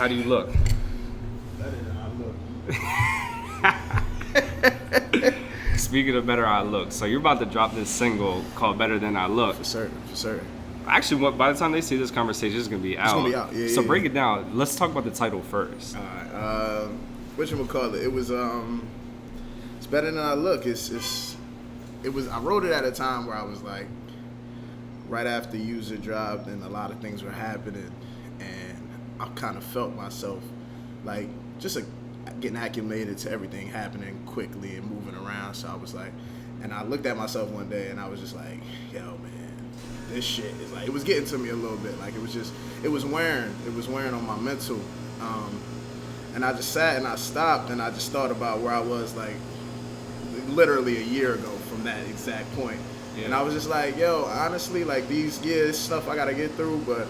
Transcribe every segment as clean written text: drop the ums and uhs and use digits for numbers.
How do you look? Better than I look. Speaking of better I look, so you're about to drop this single called Better Than I Look. For certain. Actually, by the time they see this conversation, it's gonna be out. It's gonna be out. Yeah, so yeah, break it down. Let's talk about the title first. All right. Whatchamacallit? It was it's better than I look. It was. I wrote it at a time where I was like, right after User dropped, and a lot of things were happening, and I kind of felt myself like just getting acclimated to everything happening quickly and moving around. So I was like, and I looked at myself one day, and I was just like, yo, man, this shit is like, it was getting to me a little bit. Like it was wearing on my mental. And I just sat and I stopped and I just thought about where I was like literally a year ago from that exact point. Yeah. And I was just like, yo, honestly, like this stuff I gotta get through, but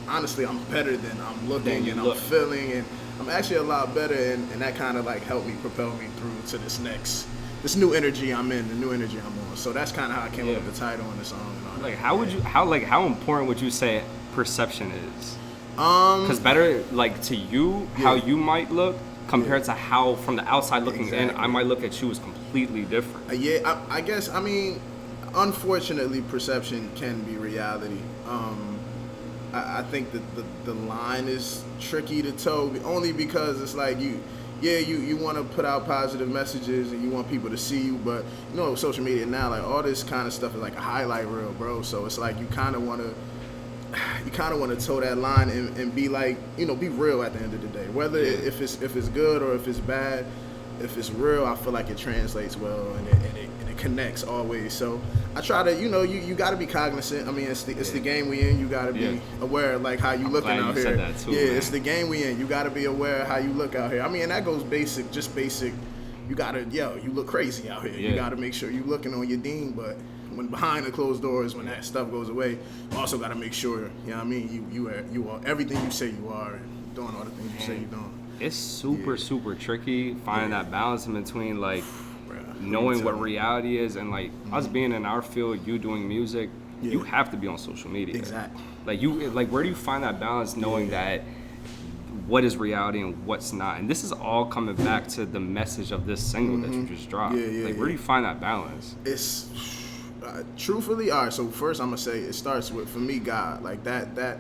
honestly, I'm better than I'm looking and I'm feeling, and I'm actually a lot better, and that kind of like helped me propel me through to this new energy I'm in, the new energy I'm on. So that's kind of how I came up with the title and the song and all like that. How important would you say perception is? Because better, like, to you, how you might look compared to how, from the outside looking in, I might look at you is completely different. I guess, I mean, unfortunately, perception can be reality. I think that the line is tricky to toe, only because it's like you want to put out positive messages and you want people to see you, but you know, social media now, like, all this kind of stuff is like a highlight reel, bro. So it's like you kind of want to toe that line and be like, you know, be real at the end of the day. Whether if it's good or if it's bad, if it's real, I feel like it translates well and it connects always. So I try to, you know, you got to be cognizant. I mean, it's the game we in. You got to be aware, like, how you looking out here. Said that too, man. It's the game we in. You got to be aware of how you look out here. I mean, and that goes basic. You got to, you look crazy out here. You got to make sure you looking on your dean, but when behind the closed doors, when that stuff goes away, you also got to make sure, you know what I mean, you are everything you say you are, and doing all the things you say you're doing. It's super tricky finding that balance in between, like, knowing what reality is and, like, us being in our field, you doing music, you have to be on social media. Exactly. Like, where do you find that balance knowing that what is reality and what's not? And this is all coming back to the message of this single that you just dropped. Where do you find that balance? It's truthfully, all right, so first I'm gonna say it starts with, for me, God. Like that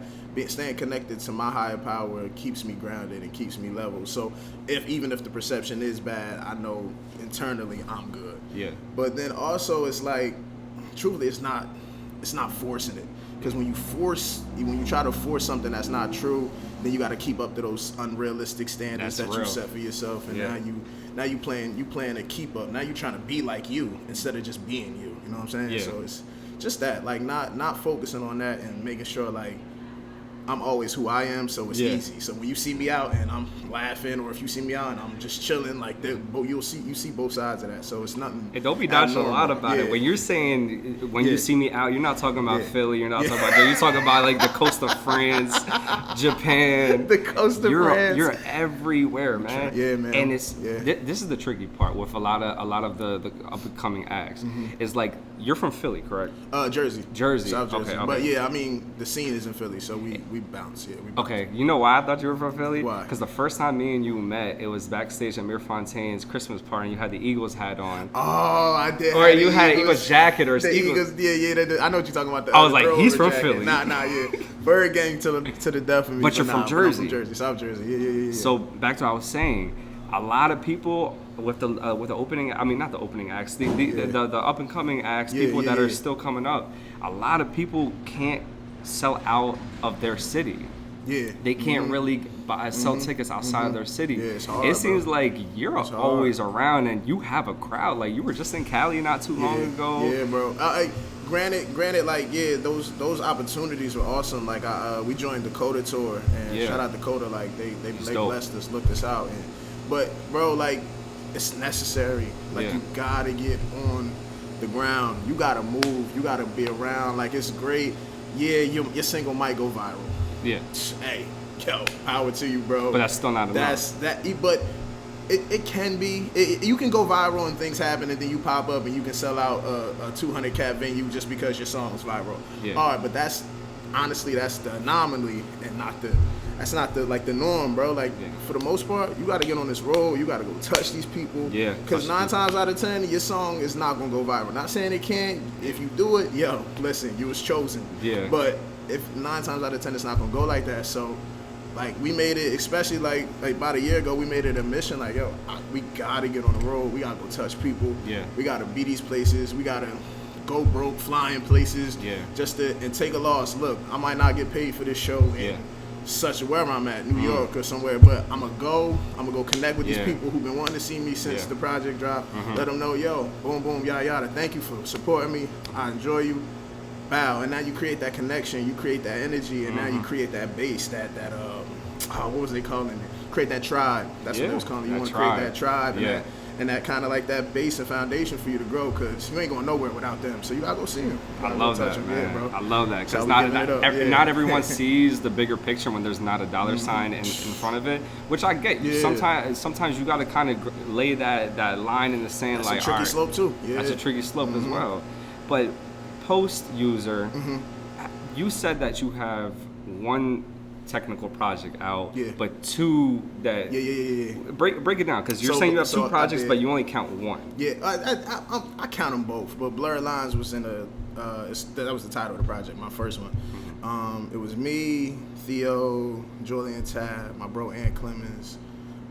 staying connected to my higher power keeps me grounded and keeps me level. So even if the perception is bad, I know internally I'm good. Yeah. But then also it's like, truthfully, it's not forcing it. Because when you try to force something that's not true, then you got to keep up to those unrealistic standards that you set for yourself, and now you playing a keep up. Now you trying to be like you instead of just being you. You know what I'm saying? Yeah. So it's just that, like, not focusing on that and making sure, like, I'm always who I am, so it's easy. So when you see me out and I'm laughing, or if you see me out and I'm just chilling, like, you see both sides of that. So it's nothing. And don't be nonchalant about it. When you're saying you see me out, you're not talking about Philly. You're not talking about that. You're talking about, like, the coast of France, Japan. The coast of France. You're everywhere, man. Yeah, man. And it's this is the tricky part with a lot of the up and coming acts. It's like, you're from Philly, correct? Jersey. South Jersey. Okay. But yeah, I mean, the scene is in Philly, so we bounce. Yeah, we bounce. Okay, you know why I thought you were from Philly? Why? Because the first time me and you met, it was backstage at Mir Fontaine's Christmas party, and you had the Eagles hat on. Oh, I did. Or you had an Eagles jacket or the Eagles. Yeah. I know what you're talking about. I was like, he's from Philly. Nah, yeah. Bird gang to the death of me. But you're from Jersey. I'm from Jersey, South Jersey. Yeah. So back to what I was saying, a lot of people with the opening, I mean, not the opening acts, the up and coming acts, people that are still coming up, a lot of people can't sell out of their city. Yeah. They can't really sell tickets outside of their city. Yeah, it's hard, it seems like you're always around and you have a crowd. Like, you were just in Cali not too long ago. Yeah, bro. Granted, like, those opportunities were awesome. Like, we joined Dakota tour, and shout out Dakota. Like, they blessed us, looked us out. But bro, like, it's necessary. Like, you gotta get on the ground. You gotta move. You gotta be around. Like, it's great. Yeah, your single might go viral. Yeah. Hey, power to you, bro. But that's still not enough. But it can be. You can go viral and things happen, and then you pop up and you can sell out a 200 cap venue just because your song is viral. Yeah. All right, but that's honestly, that's the anomaly and that's not the norm, bro. Like, for the most part, you got to get on this road. You got to go touch these people. Yeah. Because 9 times out of 10, your song is not going to go viral. Not saying it can't. If you do it, yo, listen, you was chosen. Yeah. But if 9 times out of 10, it's not going to go like that. So, like, we made it, especially like about a year ago, we made it a mission. Like, yo, we got to get on the road. We got to go touch people. Yeah. We got to be these places. We got to go broke, flying places. Yeah. Just to, and take a loss. Look, I might not get paid for this show. Such wherever I'm at, New York or somewhere, but I'm gonna go connect with these people who've been wanting to see me since the project dropped. Let them know, yo, boom, boom, yada, yada. Thank you for supporting me. I enjoy you. Bow. And now you create that connection, you create that energy, and now you create that base, what was they calling it? Create that tribe. That's what it was calling it. You want to create that tribe and that kind of like that base and foundation for you to grow, because you ain't going nowhere without them. So you gotta go see them. I love that, man. Bro. I love that, because not everyone sees the bigger picture when there's not a dollar sign in front of it, which I get. Sometimes you gotta kind of lay that line in the sand. That's like, a tricky slope too. That's a tricky slope as well. But post user, you said that you have one technical project out, but 2 that break it down, because you're saying you have 2 projects, but you only count 1. I count them both, but Blurred Lines was in that was the title of the project, my first one. It was me, Theo, Julian Tab, my bro Ant Clemens,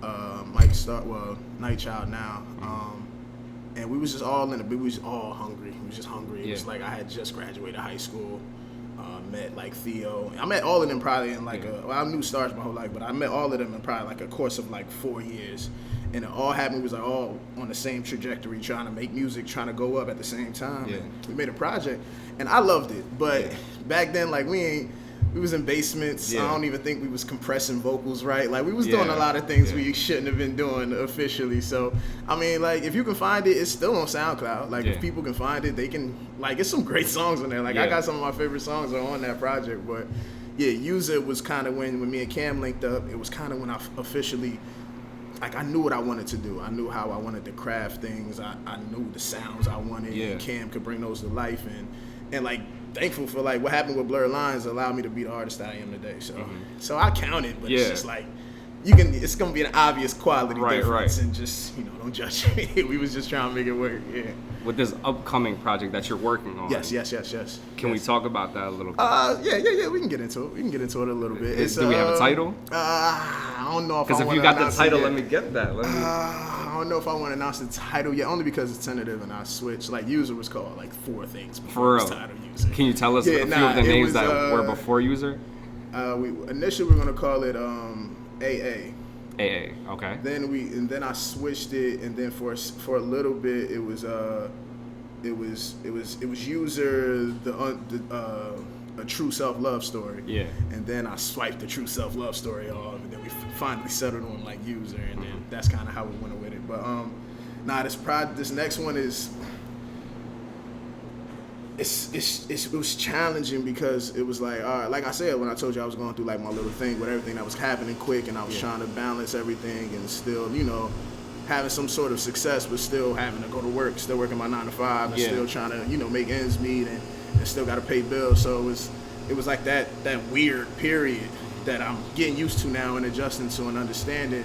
Mike Night Child now, and we was just all we was all hungry. We was just hungry. It was like I had just graduated high school. Met like Theo. I met all of them probably in like I knew Stars my whole life, but I met all of them in probably like a course of like 4 years. And it all happened, we was like all on the same trajectory, trying to make music, trying to go up at the same time. And we made a project and I loved it. But back then, like we was in basements. I don't even think we was compressing vocals right. Like we was doing a lot of things we shouldn't have been doing officially. So I mean, like if you can find it, it's still on SoundCloud. Like if people can find it, they can. Like it's some great songs on there. Like I got some of my favorite songs on that project. But User was kind of when me and Cam linked up. It was kind of when I officially. Like I knew what I wanted to do. I knew how I wanted to craft things. I knew the sounds I wanted. And Cam could bring those to life. And like thankful for like what happened with Blurred Lines allowed me to be the artist I am today. So I count it, but it's just like it's gonna be an obvious quality difference, and just don't judge me. We was just trying to make it work. With this upcoming project that you're working on. Yes. Can we talk about that a little bit? Yeah. We can get into it. A little bit. Do we have a title? I don't know if because if you got the title, let me get that. I don't know if I want to announce the title yet, only because it's tentative and I switched. Like User was called like 4 things before For real. title User. Can you tell us a few of the names that were before User? Initially we were gonna call it AA. AA, okay. Then I switched it, and then for a little bit it was User a true self-love story. Yeah. And then I swiped the true self-love story off, and then we finally settled on like User, and then that's kind of how we went with it. But this next one is. It was challenging because it was like, all right, like I said, when I told you I was going through like my little thing with everything that was happening quick, and I was trying to balance everything and still, having some sort of success, but still having to go to work, still working my 9 to 5, and still trying to, make ends meet and still got to pay bills. So it was like that weird period that I'm getting used to now and adjusting to and understanding.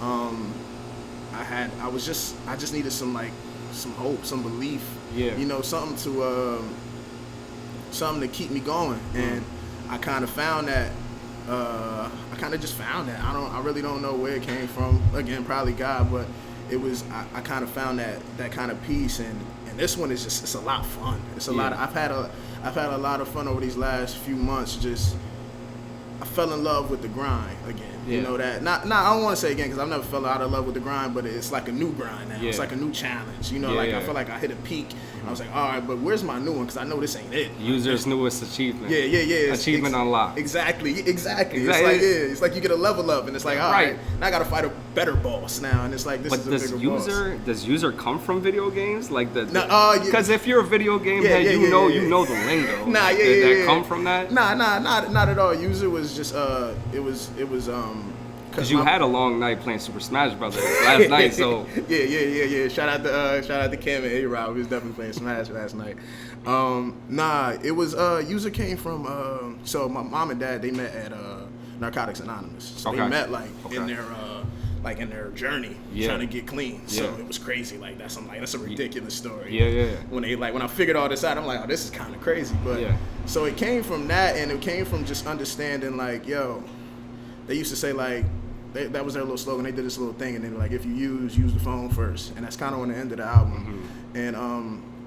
I just needed some hope, some belief. Something to keep me going, and I kind of found that. I kind of just found that. I really don't know where it came from. Again, probably God, but it was. I kind of found that kind of peace, and this one is it's a lot of fun. It's a lot. I've had a lot of fun over these last few months. I fell in love with the grind again. You know that. Not I don't want to say again because I've never fell out of love with the grind, but it's like a new grind now. It's like a new challenge. I feel like I hit a peak. I was like, all right, but where's my new one? Because I know this ain't it. User's newest achievement. Yeah. Achievement unlocked. Exactly. It's like you get a level up, and it's like, all right, now I got to fight a better boss now, and it's like this is a bigger boss. Does User come from video games? Like because if you're a video game head, you know the lingo. Did that come from that? Not at all. User was just it was Because you had a long night playing Super Smash Brothers last night, so yeah. Shout out to Cam and A-Rod. We was definitely playing Smash last night. Nah, it was user came from so my mom and dad, they met at Narcotics Anonymous. So they met in their journey trying to get clean. So it was crazy. Like that's a ridiculous story. Yeah. When I figured all this out, I'm like, oh, this is kind of crazy. But so it came from that, and it came from just understanding like, yo, they used to say like that was their little slogan. They did this little thing, and then like if you use the phone first, and that's kind of on the end of the album. And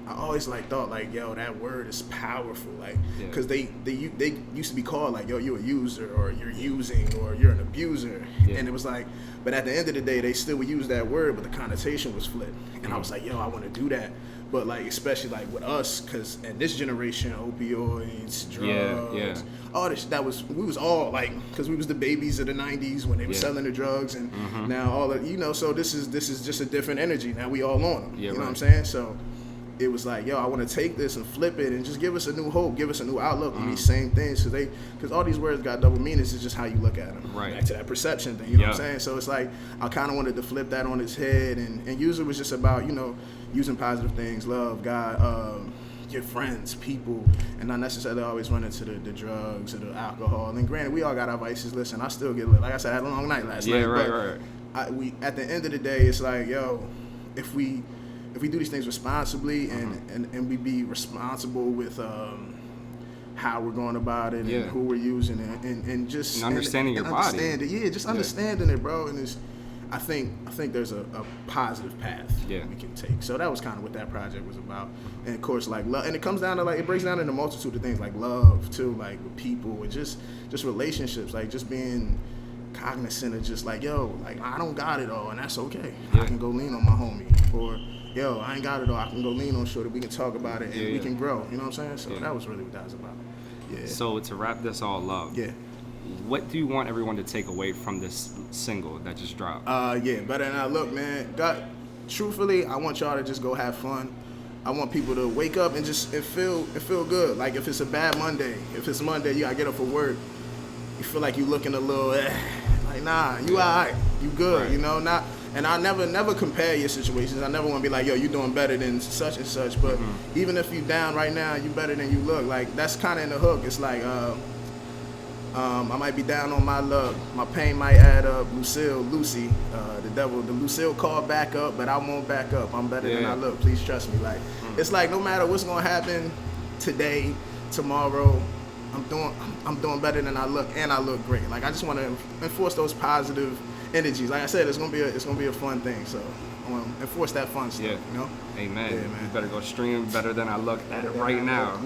I always thought like, yo, that word is powerful, like, because they used to be called like, yo, you're a user, or you're using, or you're an abuser, and it was like, but at the end of the day, they still would use that word, but the connotation was flipped, and I was like, yo, I want to do that, but like, especially like with us, because in this generation, opioids, drugs, all this, we was all like, because we was the babies of the '90s when they were selling the drugs, and now all of, so this is just a different energy. Now we all on them, you know what I'm saying? So it was like, yo, I want to take this and flip it and just give us a new hope, give us a new outlook on these same things, because all these words got double meanings. It's just how you look at them. Right. Back to that perception thing, you know what I'm saying? So it's like, I kind of wanted to flip that on its head, and user was just about, using positive things, love, God, your friends, people, and not necessarily always run into the drugs or the alcohol. And granted, we all got our vices. Listen, I still get lit. Like I said, I had a long night last night. Right. We at the end of the day, it's like, yo, if we do these things responsibly and we be responsible with how we're going about it and who we're using it and just understanding your body. Just understanding it, bro. And I think there's a positive path we can take. So that was kind of what that project was about. And of course, like love, and it comes down to it breaks down into a multitude of things, like love too, like with people and just relationships, like just being cognizant of just like, yo, like I don't got it all, and that's okay. I can go lean on my homie, or yo, I ain't got it all, I can go lean on Shorty, we can talk about it, and we can grow, you know what I'm saying? So that was really what that was about. So to wrap this all up, what do you want everyone to take away from this single that just dropped? Better Than I Look, man. God, truthfully, I want y'all to just go have fun. I want people to wake up and just feel good. Like if it's a bad Monday, if it's Monday, you gotta get up for work, you feel like you looking a little, like nah, you alright, you good, not. And I never compare your situations. I never want to be like, yo, you doing better than such and such. But even if you down right now, you better than you look. Like that's kind of in the hook. It's like I might be down on my luck. My pain might add up. Lucy, the devil, the Lucille called back up, but I won't back up. I'm better than I look. Please trust me. Like it's like no matter what's gonna happen today, tomorrow, I'm doing better than I look, and I look great. Like I just want to enforce those positive energies. Like I said, it's gonna be a fun thing. So I want to enforce that fun stuff. Amen. You better go stream Better Than I Look at it right now.